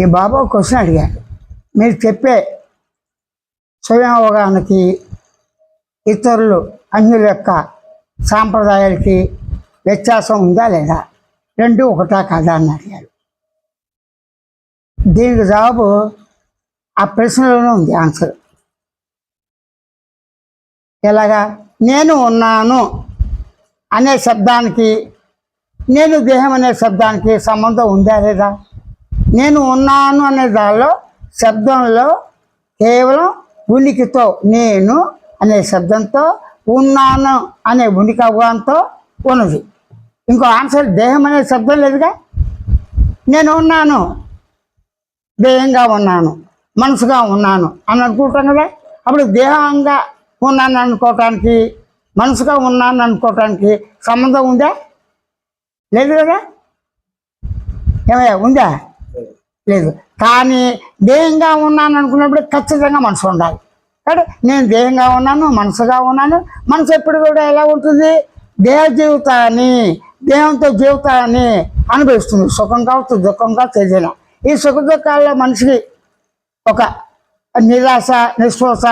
ఈ బాబా క్వశ్చన్ అడిగాడు, మీరు చెప్పే స్వయం అవగాహనకి ఇతరులు అన్యుల యొక్క సాంప్రదాయాలకి వ్యత్యాసం ఉందా లేదా, రెండు ఒకటా కాదా అని అడిగారు. దీనికి జవాబు ఆ ప్రశ్నలోనే ఉంది ఆన్సర్. ఎలాగా? నేను ఉన్నాను అనే శబ్దానికి నేను దేహం అనే శబ్దానికి సంబంధం ఉందా లేదా? నేను ఉన్నాను అనే దానిలో శబ్దంలో కేవలం ఉనికితో, నేను అనే శబ్దంతో, ఉన్నాను అనే ఉనికి అవగాహనతో ఉన్నది. ఇంకో ఆన్సర్ దేహం అనే శబ్దం లేదుగా. నేను ఉన్నాను, దేహంగా ఉన్నాను, మనసుగా ఉన్నాను అని అనుకుంటాం కదా. అప్పుడు దేహంగా ఉన్నాను అనుకోవటానికి, మనసుగా ఉన్నాను అనుకోవటానికి సంబంధం ఉందా? లేదు కదా. ఏమయ్యా, ఉందా? లేదు. కానీ దేహంగా ఉన్నాను అనుకున్నప్పుడు ఖచ్చితంగా మనసు ఉండాలి. కాబట్టి నేను దేహంగా ఉన్నాను, మనసుగా ఉన్నాను. మనసు ఎప్పుడు కూడా ఎలా ఉంటుంది? దేహ జీవితాన్ని, దేహంతో జీవితాన్ని అనుభవిస్తుంది. సుఖం కావచ్చు, దుఃఖం కావచ్చు, ఏదైనా. ఈ సుఖ దుఃఖాల్లో మనిషికి ఒక నిరాశ, నిశ్వాస,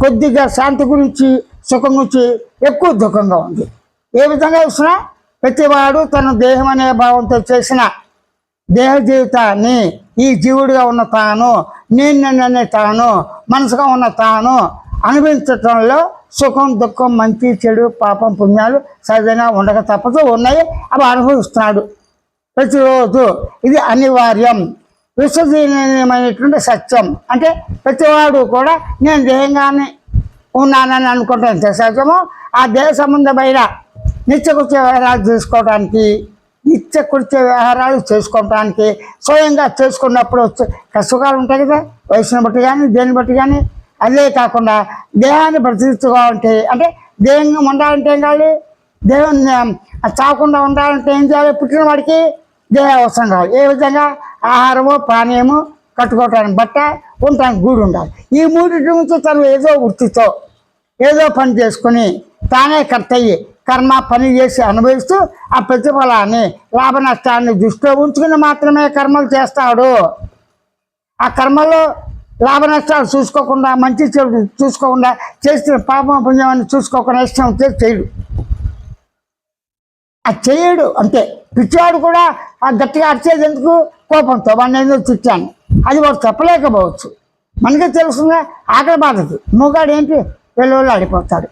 కొద్దిగా శాంతి గురించి, సుఖం గురించి ఎక్కువ దుఃఖంగా ఉంది. ఏ విధంగా చూసినా ప్రతివాడు తన దేహం అనే భావంతో చేసిన దేహ జీవితాన్ని, ఈ జీవుడిగా ఉన్న తాను, నేననే తాను, మనసుగా ఉన్న తాను అనుభవించటంలో సుఖం, దుఃఖం, మంచి, చెడు, పాపం, పుణ్యాలు సహజంగా ఉండక తప్పదు, ఉన్నాయి. అవి అనుభవిస్తున్నాడు ప్రతిరోజు. ఇది అనివార్యం, విశ్వసనీయమైనటువంటి సత్యం. అంటే ప్రతివాడు కూడా నేను దేహంగానే ఉన్నానని అనుకుంటాను ఎంత సత్యమో, ఆ దేహ సంబంధమైన నిత్యకృత్య వ్యవహారాలు చేసుకోవడానికి, నిత్యకృత్య వ్యవహారాలు చేసుకోవడానికి స్వయంగా చేసుకున్నప్పుడు కష్టకాలు ఉంటాయి కదా, వయసును బట్టి కానీ దేన్ని బట్టి కానీ. అదే కాకుండా దేహాన్ని బ్రతికించుకోవాలంటే, అంటే దేహంగా ఉండాలంటే ఏం కావాలి? దేహం చావకుండా ఉండాలంటే ఏం చేయాలి? పుట్టిన వాడికి దేహ అవసరం కావాలి. ఏ విధంగా? ఆహారము, పానీయము, కట్టుకోవటానికి బట్ట, ఉండటానికి గూడు ఉండాలి. ఈ మూడింటి నుంచి తను ఏదో వృత్తితో ఏదో పని చేసుకుని తానే కర్త అయ్యి కర్మ పని చేసి అనుభవిస్తూ ఆ ప్రతిఫలాన్ని, లాభ నష్టాన్ని దృష్టిలో ఉంచుకుని మాత్రమే కర్మలు చేస్తాడు. ఆ కర్మలో లాభ నష్టాలు చూసుకోకుండా, మంచి చెడు చూసుకోకుండా, చేసిన పాపం పుణ్యాన్ని చూసుకోకుండా ఇష్టం చేయడు. అది చేయడు అంతే. పిచ్చివాడు కూడా ఆ గట్టిగా అరిచేది ఎందుకు? కోపంతో. వాడిని ఏదో తిట్టాను, అది వాడు చెప్పలేకపోవచ్చు. మనకే తెలుస్తుందా? ఆకలి బాధకి మూగాడు ఏంటి వెళ్ళి ఆడిపోతాడు.